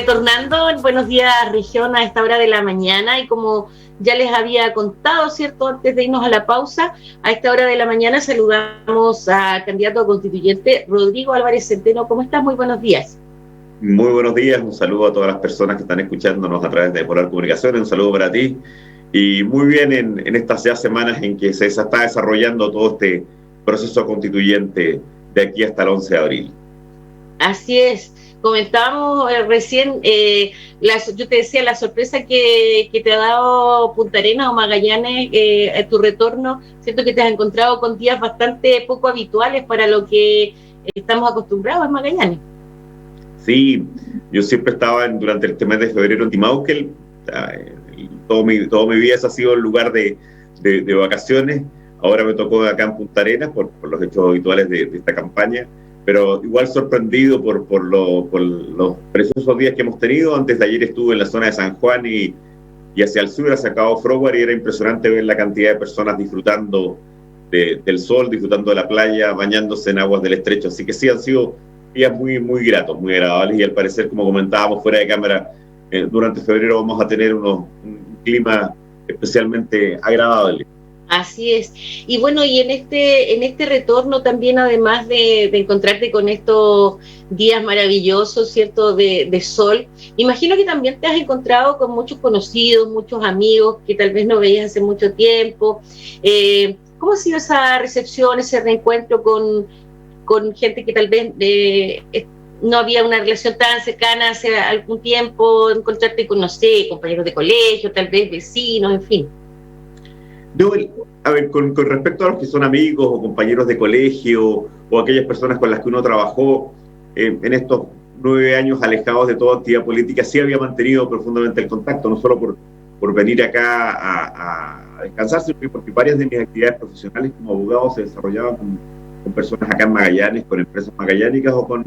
retornando, buenos días región a esta hora de la mañana y como ya les había contado, ¿cierto? Antes de irnos a la pausa, a esta hora de la mañana saludamos al candidato a constituyente Rodrigo Álvarez Centeno. ¿Cómo estás? Muy buenos días. Muy buenos días, un saludo a todas las personas que están escuchándonos a través de Polar Comunicaciones, un saludo para ti. Y muy bien en estas ya semanas en que se está desarrollando todo este proceso constituyente de aquí hasta el 11 de abril. Así es. Comentábamos recién, yo te decía, la sorpresa que te ha dado Punta Arenas o Magallanes a tu retorno. Siento que te has encontrado con días bastante poco habituales para lo que estamos acostumbrados en Magallanes. Sí, yo siempre estaba durante este mes de febrero en Timauquel. Todo mi vida ese ha sido el lugar de vacaciones. Ahora me tocó acá en Punta Arenas por los hechos habituales de esta campaña. Pero igual sorprendido por los preciosos días que hemos tenido. Antes de ayer estuve en la zona de San Juan y hacia el sur, hacia Cabo Froward, y era impresionante ver la cantidad de personas disfrutando del sol, disfrutando de la playa, bañándose en aguas del estrecho. Así que sí, han sido días muy, muy gratos, muy agradables, y al parecer, como comentábamos fuera de cámara, durante febrero vamos a tener un clima especialmente agradable. Así es. Y bueno, y en este retorno también, además de encontrarte con estos días maravillosos, ¿cierto?, de sol, imagino que también te has encontrado con muchos conocidos, muchos amigos que tal vez no veías hace mucho tiempo. ¿Cómo ha sido esa recepción, ese reencuentro con gente que tal vez no había una relación tan cercana hace algún tiempo? Encontrarte con, no sé, compañeros de colegio, tal vez vecinos, en fin. No, a ver, con respecto a los que son amigos o compañeros de colegio o aquellas personas con las que uno trabajó en estos 9 años alejados de toda actividad política, sí había mantenido profundamente el contacto, no solo por venir acá a descansar, sino porque varias de mis actividades profesionales como abogado se desarrollaban con personas acá en Magallanes, con empresas magallánicas o con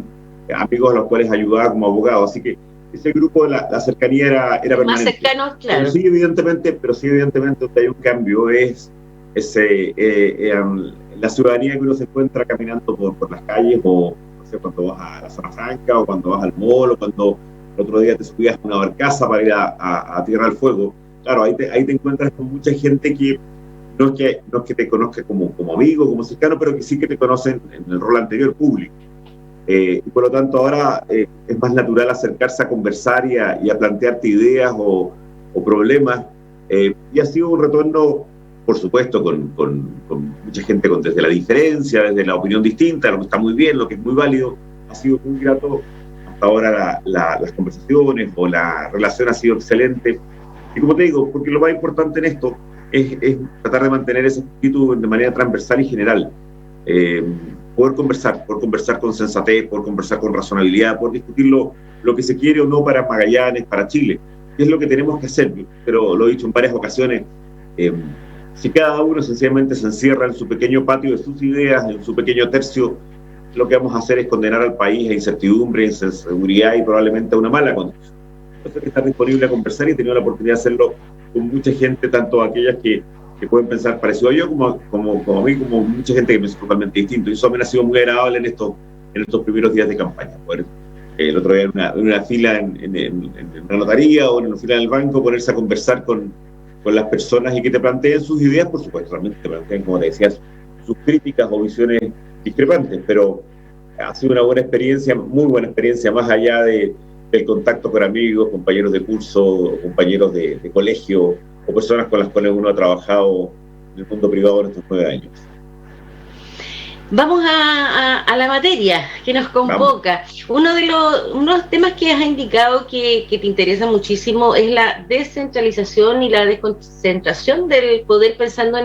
amigos a los cuales ayudaba como abogado. Así que ese grupo, la cercanía era permanente. Más cercanos, claro. Pero sí, evidentemente donde hay un cambio es la ciudadanía que uno se encuentra caminando por las calles, o no sé, cuando vas a la zona franca, o cuando vas al mall, o cuando el otro día te subías a una barcaza para ir a Tierra del Fuego. Claro, ahí te encuentras con mucha gente que no es que te conozca como amigo, como cercano, pero que sí que te conocen en el rol anterior público. Y por lo tanto ahora es más natural acercarse a conversar y a plantearte ideas o problemas, y ha sido un retorno, por supuesto, con mucha gente desde la diferencia, desde la opinión distinta, lo que está muy bien, lo que es muy válido. Ha sido muy grato hasta ahora las conversaciones, o la relación ha sido excelente. Y como te digo, porque lo más importante en esto es tratar de mantener ese espíritu de manera transversal y general. Poder conversar con sensatez, poder conversar con razonabilidad, poder discutir lo que se quiere o no para Magallanes, para Chile, que es lo que tenemos que hacer. Pero lo he dicho en varias ocasiones, si cada uno sencillamente se encierra en su pequeño patio de sus ideas, en su pequeño tercio, lo que vamos a hacer es condenar al país a incertidumbre, a inseguridad y probablemente a una mala condición. Entonces hay que estar disponible a conversar, y he tenido la oportunidad de hacerlo con mucha gente, tanto aquellas que pueden pensar parecido a yo, como a mí, como mucha gente que piensa totalmente distinto. Y eso me ha sido muy agradable en estos primeros días de campaña. El otro día en una fila en una notaría o en una fila del banco, ponerse a conversar con las personas y que te planteen sus ideas, por supuesto, realmente te planteen, como te decías, sus críticas o visiones discrepantes, pero ha sido una buena experiencia, muy buena experiencia, más allá del contacto con amigos, compañeros de curso, compañeros de colegio, o personas con las cuales uno ha trabajado en el mundo privado en estos 9 años. Vamos a la materia que nos convoca. Uno de los temas que has indicado que te interesa muchísimo es la descentralización y la desconcentración del poder, pensando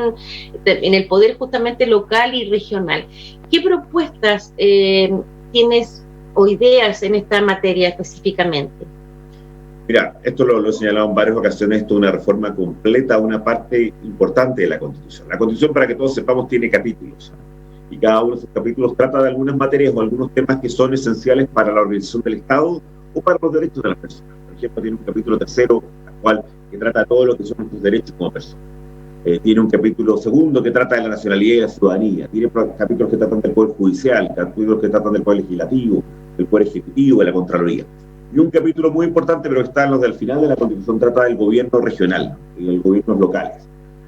en el poder justamente local y regional. ¿Qué propuestas tienes o ideas en esta materia específicamente? Mira, esto lo he señalado en varias ocasiones, esto es una reforma completa, una parte importante de la Constitución. La Constitución, para que todos sepamos, tiene capítulos, y cada uno de esos capítulos trata de algunas materias o algunos temas que son esenciales para la organización del Estado o para los derechos de las personas. Por ejemplo, tiene un capítulo tercero, que trata de todo lo que son nuestros derechos como personas. Tiene un capítulo segundo que trata de la nacionalidad y la ciudadanía. Tiene capítulos que tratan del Poder Judicial, capítulos que tratan del Poder Legislativo, del Poder Ejecutivo, de la Contraloría. Y un capítulo muy importante, pero que está en los del final de la Constitución, trata del gobierno regional y de los gobiernos locales.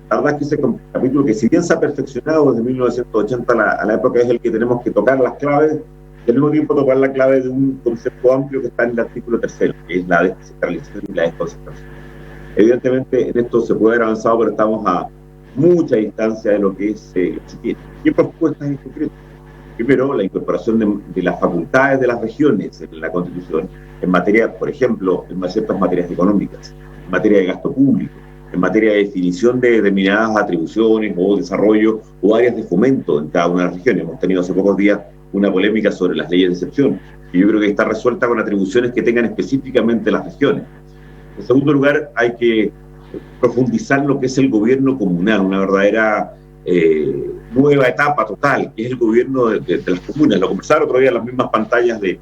La verdad es que ese capítulo, que si bien se ha perfeccionado desde 1980 a la época, es el que tenemos que tocar las claves, y al mismo tiempo tocar la clave de un concepto amplio que está en el artículo 3, que es la descentralización y la desconcentración. Evidentemente, en esto se puede haber avanzado, pero estamos a mucha distancia de lo que se quiere. ¿Qué propuestas en concreto? Primero, la incorporación de las facultades de las regiones en la Constitución, en materia, por ejemplo, en ciertas materias económicas, en materia de gasto público, en materia de definición de determinadas atribuciones o desarrollo o áreas de fomento en cada una de las regiones. Hemos tenido hace pocos días una polémica sobre las leyes de excepción, y yo creo que está resuelta con atribuciones que tengan específicamente las regiones. En segundo lugar, hay que profundizar lo que es el gobierno comunal, una verdadera nueva etapa total, que es el gobierno de las comunas. Lo conversaron otro día en las mismas pantallas de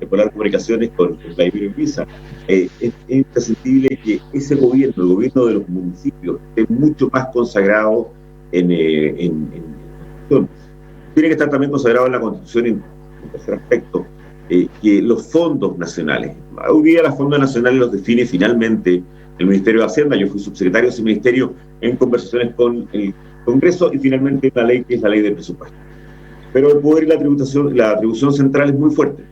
Polar Comunicaciones con Vladimir Urquiza. Es imprescindible que ese gobierno, el gobierno de los municipios, esté mucho más consagrado en Constitución. Tiene que estar también consagrado en la Constitución en tercer aspecto, que los fondos nacionales. Hoy día los fondos nacionales los define finalmente el Ministerio de Hacienda. Yo fui subsecretario de ese ministerio en conversaciones con el Congreso y finalmente una ley que es la ley de presupuesto. Pero el poder y la atribución central es muy fuerte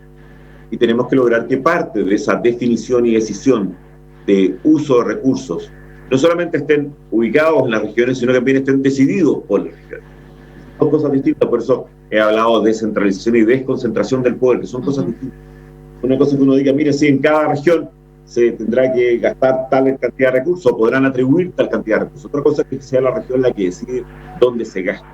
y tenemos que lograr que parte de esa definición y decisión de uso de recursos no solamente estén ubicados en las regiones, sino que también estén decididos por las regiones. Son cosas distintas, por eso he hablado de descentralización y desconcentración del poder, que son cosas distintas. Una cosa que uno diga, mire, si en cada región se tendrá que gastar tal cantidad de recursos, podrán atribuir tal cantidad de recursos. Otra cosa es que sea la región la que decide dónde se gasta.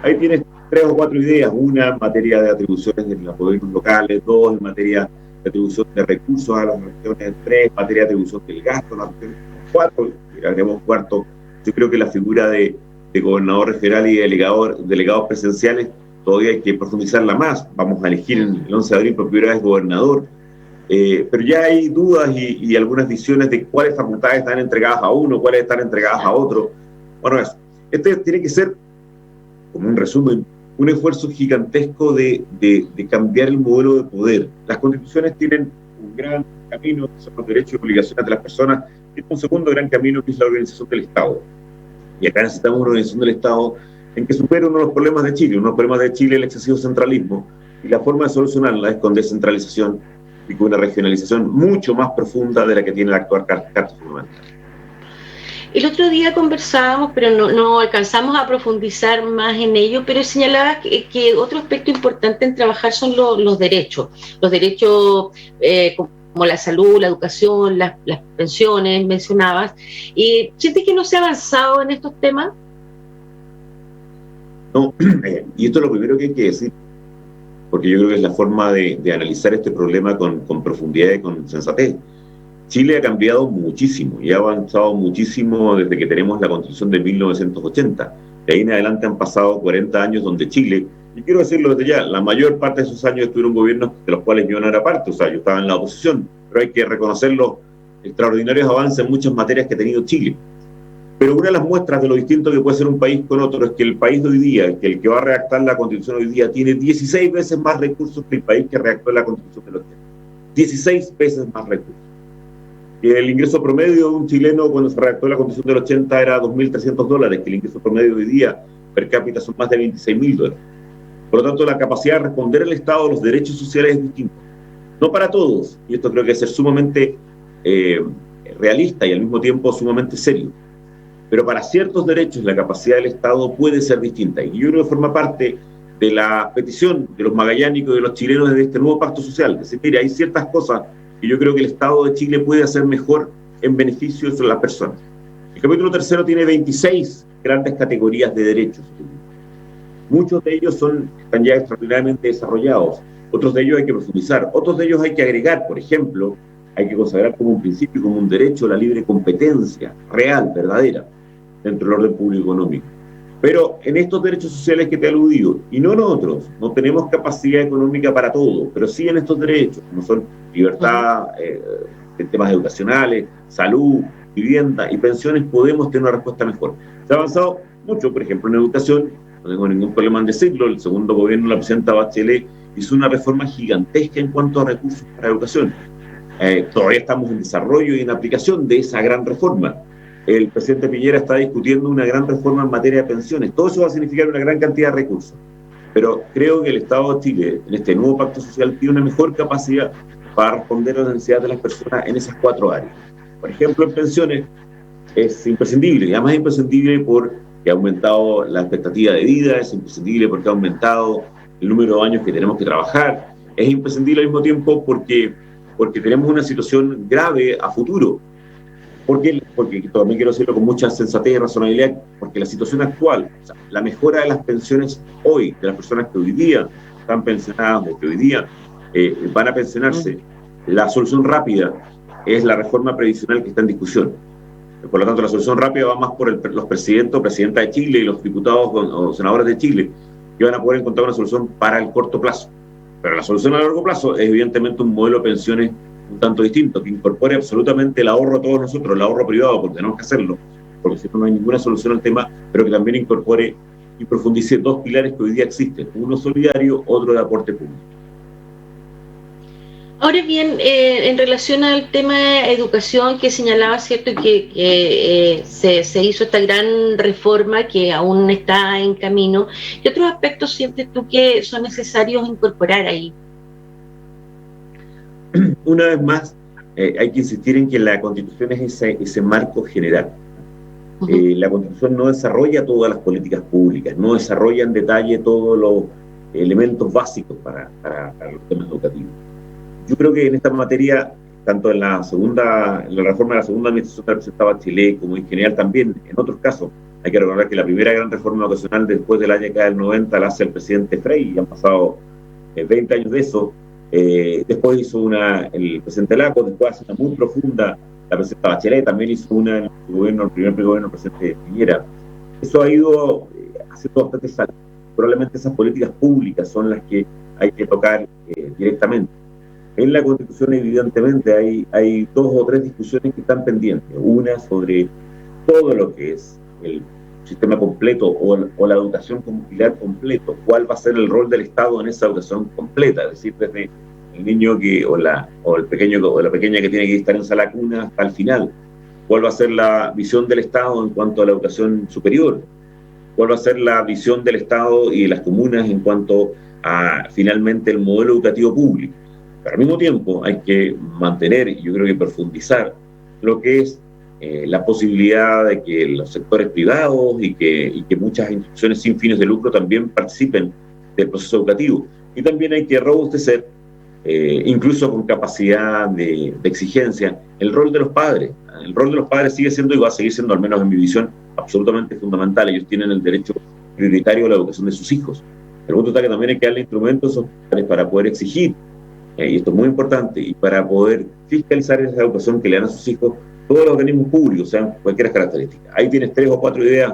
Ahí tienes 3 o 4 ideas: una en materia de atribuciones de los gobiernos locales, 2 en materia de atribución de recursos a las regiones, 3 en materia de atribución del gasto a las regiones, 4, y agregamos cuarto. Yo creo que la figura de gobernador regional y delegados presidenciales todavía hay que profundizarla más. Vamos a elegir el 11 de abril por primera vez gobernador. Pero ya hay dudas y algunas visiones de cuáles facultades están entregadas a uno, cuáles están entregadas a otro. Bueno, eso. Este tiene que ser, como un resumen, un esfuerzo gigantesco de cambiar el modelo de poder. Las constituciones tienen un gran camino, que son los derechos y obligaciones de las personas, y un segundo gran camino, que es la organización del Estado. Y acá necesitamos una organización del Estado en que supere uno de los problemas de Chile. Uno de los problemas de Chile es el excesivo centralismo, y la forma de solucionarla es con descentralización y con una regionalización mucho más profunda de la que tiene la actual Carta Fundamental. El otro día conversábamos, pero no alcanzamos a profundizar más en ello, pero señalaba que otro aspecto importante en trabajar son los derechos. Los derechos como la salud, la educación, las pensiones, mencionabas. ¿Sientes que no se ha avanzado en estos temas? No, y esto es lo primero que hay que decir, porque yo creo que es la forma de analizar este problema con profundidad y con sensatez. Chile ha cambiado muchísimo y ha avanzado muchísimo desde que tenemos la Constitución de 1980. De ahí en adelante han pasado 40 años donde Chile, y quiero decirlo desde ya, la mayor parte de esos años estuvieron gobiernos de los cuales yo no era parte, o sea, yo estaba en la oposición, pero hay que reconocer los extraordinarios avances en muchas materias que ha tenido Chile. Pero una de las muestras de lo distinto que puede ser un país con otro es que el país de hoy día, que el que va a redactar la Constitución hoy día, tiene 16 veces más recursos que el país que redactó la Constitución del 80. 16 veces más recursos. El ingreso promedio de un chileno cuando se redactó la Constitución del 80 era $2.300, que el ingreso promedio hoy día per cápita son más de $26.000. Por lo tanto, la capacidad de responder al Estado a los derechos sociales es distinta. No para todos, y esto creo que es ser sumamente realista y al mismo tiempo sumamente serio. Pero para ciertos derechos la capacidad del Estado puede ser distinta. Y yo creo que forma parte de la petición de los magallánicos y de los chilenos de este nuevo pacto social. Es decir, mire, hay ciertas cosas que yo creo que el Estado de Chile puede hacer mejor en beneficio de las personas. El capítulo 3 tiene 26 grandes categorías de derechos. Muchos de ellos están ya extraordinariamente desarrollados. Otros de ellos hay que profundizar. Otros de ellos hay que agregar. Por ejemplo, hay que consagrar como un principio y como un derecho la libre competencia real, verdadera, dentro del orden público económico. Pero en estos derechos sociales que te he aludido, y no en otros, no tenemos capacidad económica para todo, pero sí en estos derechos, como son libertad, en temas educacionales, salud, vivienda y pensiones, podemos tener una respuesta mejor. Se ha avanzado mucho, por ejemplo, en educación, no tengo ningún problema en decirlo. El segundo gobierno de la presidenta Bachelet hizo una reforma gigantesca en cuanto a recursos para educación. todavía estamos en desarrollo y en aplicación de esa gran reforma. El presidente Piñera está discutiendo una gran reforma en materia de pensiones. Todo eso va a significar una gran cantidad de recursos. Pero creo que el Estado de Chile, en este nuevo pacto social, tiene una mejor capacidad para responder a las necesidades de las personas en esas 4 áreas. Por ejemplo, en pensiones es imprescindible, y además es imprescindible porque ha aumentado la expectativa de vida, es imprescindible porque ha aumentado el número de años que tenemos que trabajar, es imprescindible al mismo tiempo porque tenemos una situación grave a futuro. Porque también quiero decirlo con mucha sensatez y razonabilidad, porque la situación actual, o sea, la mejora de las pensiones hoy, de las personas que hoy día están pensionadas o que hoy día van a pensionarse, la solución rápida es la reforma previsional que está en discusión. Por lo tanto, la solución rápida va más por los presidentes o presidentas de Chile y los diputados o senadores de Chile, que van a poder encontrar una solución para el corto plazo. Pero la solución a largo plazo es evidentemente un modelo de pensiones un tanto distinto, que incorpore absolutamente el ahorro a todos nosotros, el ahorro privado, porque tenemos que hacerlo, porque si no, no hay ninguna solución al tema, pero que también incorpore y profundice 2 pilares que hoy día existen, uno solidario, otro de aporte público. Ahora bien, en relación al tema de educación que señalaba, ¿cierto? Que se hizo esta gran reforma que aún está en camino, ¿qué otros aspectos sientes tú que son necesarios incorporar ahí? Una vez más, hay que insistir en que la Constitución es ese marco general. La Constitución no desarrolla todas las políticas públicas, no desarrolla en detalle todos los elementos básicos para los temas educativos. Yo creo que en esta materia, tanto en la reforma de la segunda administración del presidente Bachelet, como en general también en otros casos, hay que recordar que la primera gran reforma educacional después de la década del 90 la hace el presidente Frei, y han pasado 20 años de eso. Después hizo el presidente Laco, después hace una muy profunda la presidenta Bachelet, también hizo una en el primer gobierno del presidente Piñera. Eso ha ido haciendo bastante salto. Probablemente esas políticas públicas son las que hay que tocar directamente. En la Constitución, evidentemente, hay 2 o 3 discusiones que están pendientes. Una sobre todo lo que es el sistema completo o la educación como pilar completo. ¿Cuál va a ser el rol del Estado en esa educación completa? Es decir, desde el niño o el pequeño o la pequeña que tiene que estar en sala cuna hasta el final. ¿Cuál va a ser la visión del Estado en cuanto a la educación superior? ¿Cuál va a ser la visión del Estado y de las comunas en cuanto a, finalmente, el modelo educativo público? Pero al mismo tiempo hay que mantener, y yo creo que profundizar, lo que es la posibilidad de que los sectores privados y que muchas instituciones sin fines de lucro también participen del proceso educativo. Y también hay que robustecer, incluso con capacidad de exigencia, el rol de los padres. El rol de los padres sigue siendo y va a seguir siendo, al menos en mi visión, absolutamente fundamental. Ellos tienen el derecho prioritario a la educación de sus hijos. El punto está que también hay que darle instrumentos a esos padres para poder exigir, y esto es muy importante, y para poder fiscalizar esa educación que le dan a sus hijos todos los organismos públicos, sean cualquier característica. Ahí tienes 3 o 4 ideas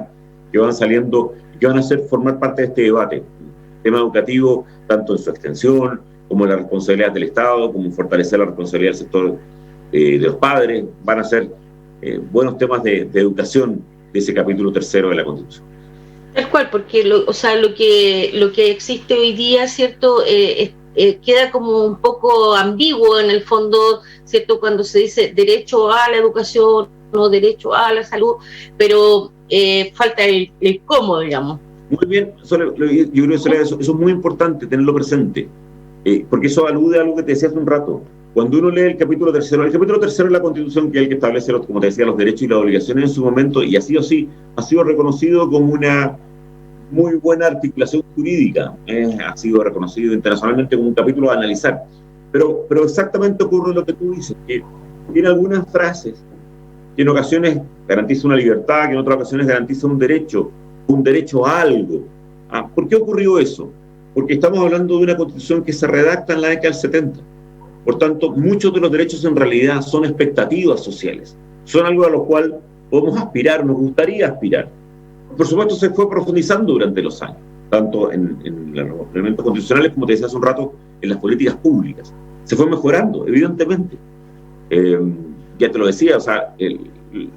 que van saliendo y que van a formar parte de este debate. El tema educativo, tanto en su extensión, como la responsabilidad del Estado, como fortalecer la responsabilidad del sector de los padres, van a ser buenos temas de educación de ese capítulo 3 de la Constitución. Tal cual, porque lo que existe hoy día, ¿cierto?, queda como un poco ambiguo en el fondo, ¿cierto?, cuando se dice derecho a la educación o derecho a la salud, pero falta el cómo, digamos. Muy bien, yo creo que eso es muy importante tenerlo presente, porque eso alude a algo que te decía hace un rato. Cuando uno lee el capítulo 3 de la Constitución, que es el que establece, como te decía, los derechos y las obligaciones en su momento, y así o sí, ha sido reconocido como una muy buena articulación jurídica, ha sido reconocido internacionalmente como un capítulo a analizar, pero exactamente ocurre lo que tú dices, que tiene algunas frases que en ocasiones garantiza una libertad, que en otras ocasiones garantiza un derecho a algo. ¿Por qué ocurrió eso? Porque estamos hablando de una Constitución que se redacta en la década del 70. Por tanto, muchos de los derechos en realidad son expectativas sociales, son algo a lo cual podemos aspirar, nos gustaría aspirar. Por supuesto, se fue profundizando durante los años, tanto en los elementos constitucionales, como te decía hace un rato, en las políticas públicas. Se fue mejorando, evidentemente. Ya te lo decía, o sea,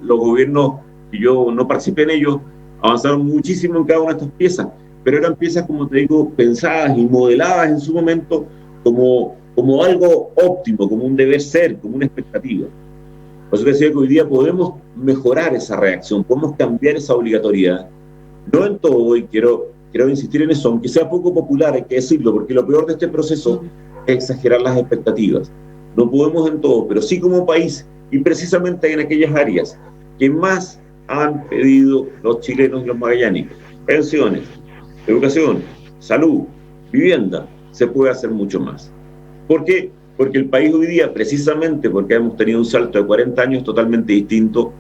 los gobiernos, que yo no participé en ellos, avanzaron muchísimo en cada una de estas piezas, pero eran piezas, como te digo, pensadas y modeladas en su momento como como algo óptimo, como un deber ser, como una expectativa. Por eso decía que hoy día podemos mejorar esa reacción, podemos cambiar esa obligatoriedad. No en todo, y quiero insistir en eso, aunque sea poco popular, hay que decirlo, porque lo peor de este proceso es exagerar las expectativas. No podemos en todo, pero sí como país, y precisamente en aquellas áreas que más han pedido los chilenos y los magallánicos: pensiones, educación, salud, vivienda, se puede hacer mucho más. ¿Por qué? Porque el país hoy día, precisamente porque hemos tenido un salto de 40 años totalmente distinto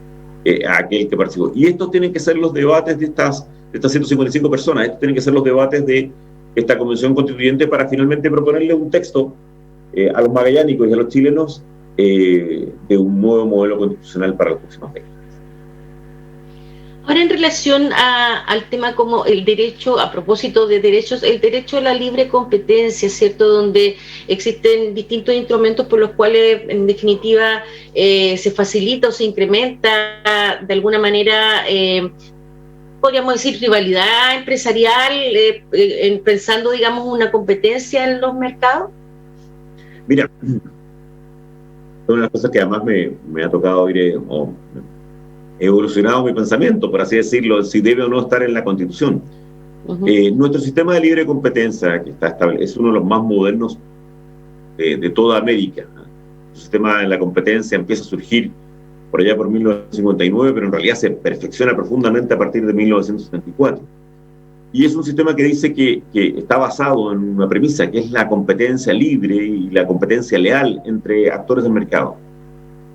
a aquel que participó. Y estos tienen que ser los debates de estas 155 personas, estos tienen que ser los debates de esta Convención Constituyente para finalmente proponerle un texto a los magallánicos y a los chilenos de un nuevo modelo constitucional para los próximos décadas. Ahora, en relación al tema como el derecho, a propósito de derechos, el derecho a la libre competencia, ¿cierto? Donde existen distintos instrumentos por los cuales, en definitiva, se facilita o se incrementa de alguna manera, podríamos decir, rivalidad empresarial, pensando, digamos, una competencia en los mercados. Mira, una de las cosas que además me ha tocado oír, he evolucionado mi pensamiento, por así decirlo, si debe o no estar en la Constitución. Nuestro sistema de libre competencia, que está establecido, es uno de los más modernos de toda América. El sistema de la competencia empieza a surgir por allá por 1959, pero en realidad se perfecciona profundamente a partir de 1974. Y es un sistema que dice que está basado en una premisa, que es la competencia libre y la competencia leal entre actores del mercado.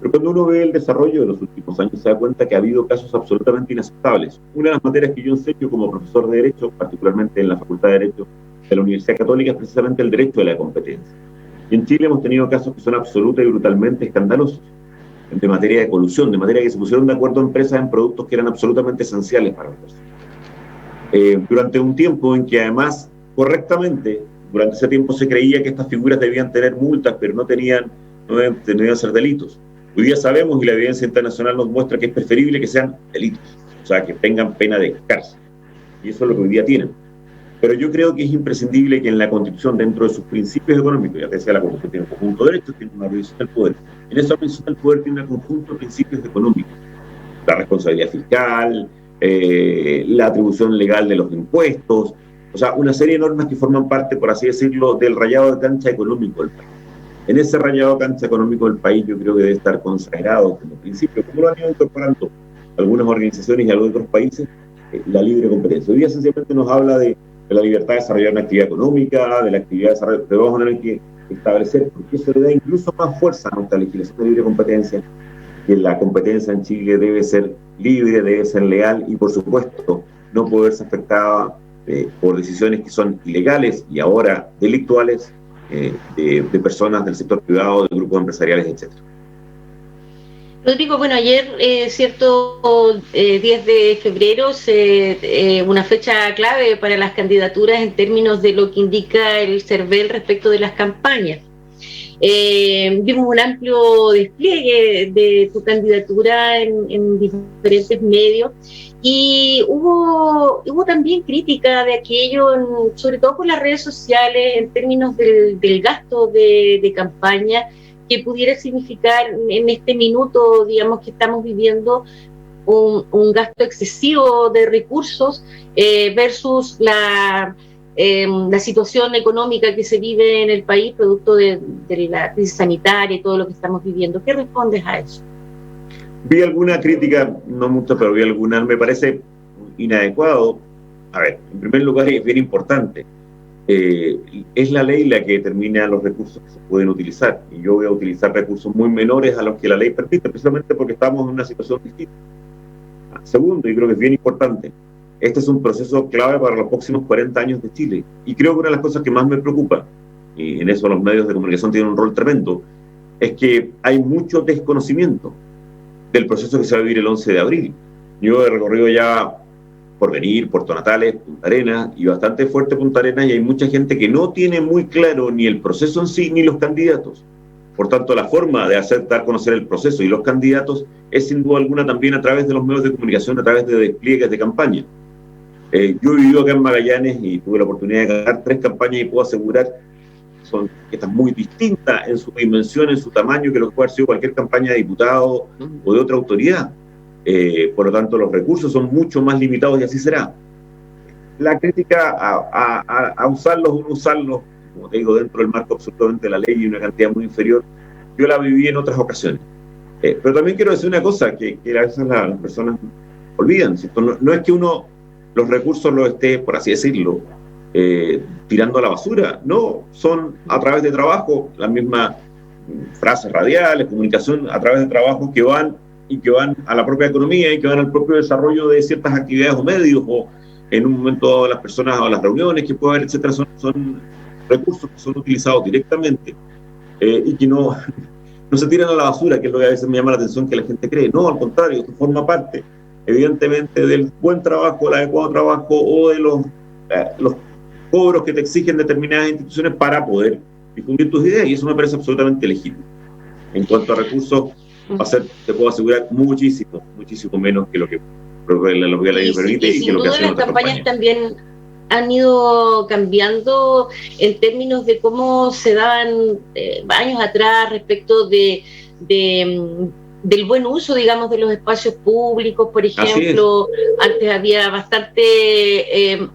Pero cuando uno ve el desarrollo de los últimos años, se da cuenta que ha habido casos absolutamente inaceptables. Una de las materias que yo enseño como profesor de Derecho, particularmente en la Facultad de Derecho de la Universidad Católica, es precisamente el derecho de la competencia. Y en Chile hemos tenido casos que son absoluta y brutalmente escandalosos, de materia de colusión, de materia que se pusieron de acuerdo empresas en productos que eran absolutamente esenciales para las personas. Durante un tiempo en que además, correctamente, durante ese tiempo se creía que estas figuras debían tener multas, pero no debían ser delitos. Hoy día sabemos, y la evidencia internacional nos muestra, que es preferible que sean delitos, o sea, que tengan pena de cárcel. Y eso es lo que hoy día tienen. Pero yo creo que es imprescindible que en la Constitución, dentro de sus principios económicos, ya te decía, la Constitución tiene un conjunto de derechos, tiene una organización del poder. En esa organización del poder tiene un conjunto de principios económicos: la responsabilidad fiscal, la atribución legal de los impuestos, o sea, una serie de normas que forman parte, por así decirlo, del rayado de cancha económico del país. En ese rayado de cancha económico del país, yo creo que debe estar consagrado como principio, como lo han ido incorporando algunas organizaciones y algunos otros países, la libre competencia. Hoy día sencillamente nos habla de la libertad de desarrollar una actividad económica, de la actividad de desarrollo, pero vamos a tener que establecer, porque eso le da incluso más fuerza a nuestra legislación de libre competencia, que la competencia en Chile debe ser libre, debe ser leal y, por supuesto, no poder ser afectada por decisiones que son ilegales y ahora delictuales de personas del sector privado, de grupos empresariales, etc. Rodrigo, bueno, ayer, 10 de febrero, una fecha clave para las candidaturas en términos de lo que indica el CERVEL respecto de las campañas. Vimos un amplio despliegue de tu candidatura en diferentes medios, y hubo también crítica de aquello, sobre todo por las redes sociales, en términos del gasto de campaña, que pudiera significar en este minuto, digamos, que estamos viviendo un gasto excesivo de recursos versus la situación económica que se vive en el país producto de la crisis sanitaria y todo lo que estamos viviendo. ¿Qué respondes a eso? Vi alguna crítica, no mucho, pero vi alguna, me parece inadecuado. A ver, en primer lugar, es bien importante. Es la ley la que determina los recursos que se pueden utilizar, y yo voy a utilizar recursos muy menores a los que la ley permite, precisamente porque estamos en una situación distinta. Segundo, y creo que es bien importante, este es un proceso clave para los próximos 40 años de Chile, y creo que una de las cosas que más me preocupa, y en eso los medios de comunicación tienen un rol tremendo, es que hay mucho desconocimiento del proceso que se va a vivir el 11 de abril. Yo he recorrido ya Porvenir, Puerto Natales, Punta Arenas, y bastante fuerte Punta Arenas, y hay mucha gente que no tiene muy claro ni el proceso en sí ni los candidatos. Por tanto, la forma de dar conocer el proceso y los candidatos es sin duda alguna también a través de los medios de comunicación, a través de despliegues de campaña. Yo he vivido acá en Magallanes y tuve la oportunidad de ganar 3 campañas, y puedo asegurar que está muy distinta en su dimensión, en su tamaño, que lo que puede haber sido cualquier campaña de diputado o de otra autoridad. Por lo tanto, los recursos son mucho más limitados y así será. La crítica a usarlos o no usarlos, como te digo, dentro del marco absolutamente de la ley y una cantidad muy inferior, yo la viví en otras ocasiones. Pero también quiero decir una cosa que a veces las personas olvidan, ¿cierto? No es que uno los recursos los esté, por así decirlo, tirando a la basura, no, son a través de trabajo, las mismas frases radiales, comunicación a través de trabajos que van a la propia economía y que van al propio desarrollo de ciertas actividades o medios, o en un momento dado las personas o las reuniones que puede haber, etcétera, son recursos que son utilizados directamente y que no se tiran a la basura, que es lo que a veces me llama la atención que la gente cree. No, al contrario, esto forma parte, evidentemente, del buen trabajo, el adecuado trabajo o de los cobros que te exigen determinadas instituciones para poder difundir tus ideas, y eso me parece absolutamente legítimo. En cuanto a recursos, va a ser, te puedo asegurar, muchísimo menos que lo que la ley permite y que lo que hacen las campañas también han ido cambiando en términos de cómo se daban años atrás respecto del buen uso, digamos, de los espacios públicos, por ejemplo. Antes había bastante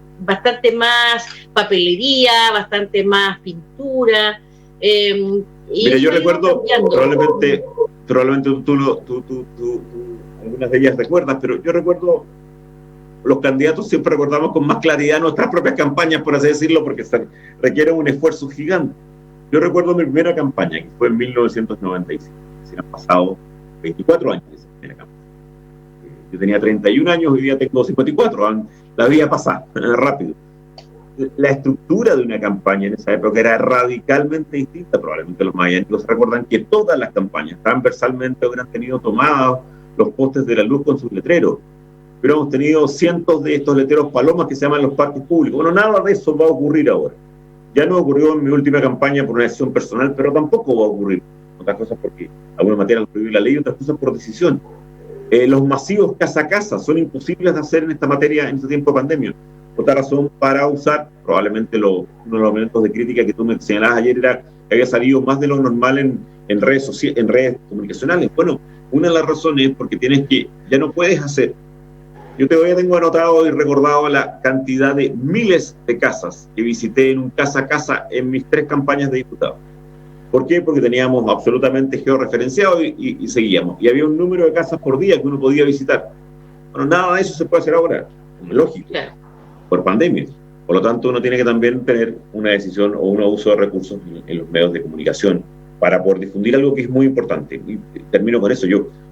más papelería, bastante más pintura. Mira, yo recuerdo, probablemente tú algunas de ellas recuerdas, pero yo recuerdo los candidatos siempre recordamos con más claridad nuestras propias campañas, por así decirlo, porque requiere un esfuerzo gigante. Yo recuerdo mi primera campaña, que fue en 1995, se han pasado 24 años de esa primera campaña. Yo tenía 31 años, hoy día tengo 54, la vida pasa rápido. La estructura de una campaña en esa época era radicalmente distinta. Probablemente los magallánicos recuerdan que todas las campañas transversalmente hubieran tenido tomados los postes de la luz con sus letreros, pero hemos tenido cientos de estos letreros palomas que se llaman los parques públicos. Bueno, nada de eso va a ocurrir ahora. Ya no ocurrió en mi última campaña por una decisión personal, pero tampoco va a ocurrir. Otras cosas porque alguna materia lo prohíbe la ley, otras cosas por decisión. Los masivos casa a casa son imposibles de hacer en esta materia en este tiempo de pandemia. Otra razón para usar, probablemente uno de los elementos de crítica que tú me señalabas ayer era que había salido más de lo normal en redes comunicacionales. Bueno, una de las razones es porque ya no puedes hacer. Yo tengo anotado y recordado la cantidad de miles de casas que visité en un casa a casa en mis 3 campañas de diputado. ¿Por qué? Porque teníamos absolutamente georreferenciado y seguíamos. Y había un número de casas por día que uno podía visitar. Bueno, nada de eso se puede hacer ahora, lógico, por pandemia. Por lo tanto, uno tiene que también tener una decisión o un uso de recursos en los medios de comunicación para poder difundir algo que es muy importante. Y termino con eso.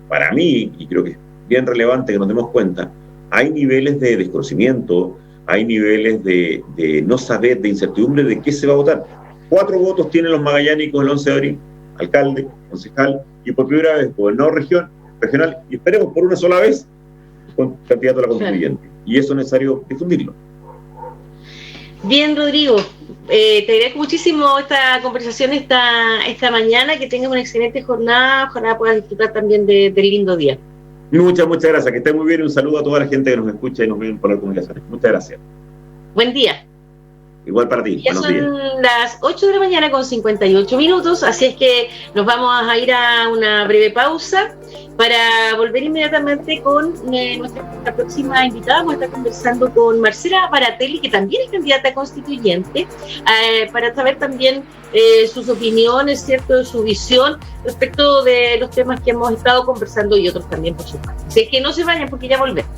Para mí, y creo que es bien relevante que nos demos cuenta, hay niveles de desconocimiento, hay niveles de no saber, de incertidumbre de qué se va a votar. 4 votos tienen los magallánicos el 11 de abril, alcalde, concejal, y por primera vez gobernador regional, y esperemos por una sola vez, con candidato a la constituyente. Y eso es necesario difundirlo. Bien, Rodrigo, te agradezco muchísimo esta conversación esta mañana, que tengas una excelente jornada, ojalá puedas disfrutar también del lindo día. Muchas gracias, que esté muy bien, y un saludo a toda la gente que nos escucha y nos ve por las comunicaciones. Muchas gracias. Buen día. Igual para ti. Ya son las 8 de la mañana con 58 minutos, así es que nos vamos a ir a una breve pausa para volver inmediatamente con nuestra próxima invitada. Vamos a estar conversando con Marcela Baratelli, que también es candidata a constituyente, para saber también sus opiniones, ¿cierto?, su visión respecto de los temas que hemos estado conversando y otros también, por supuesto. Así que no se vayan porque ya volvemos.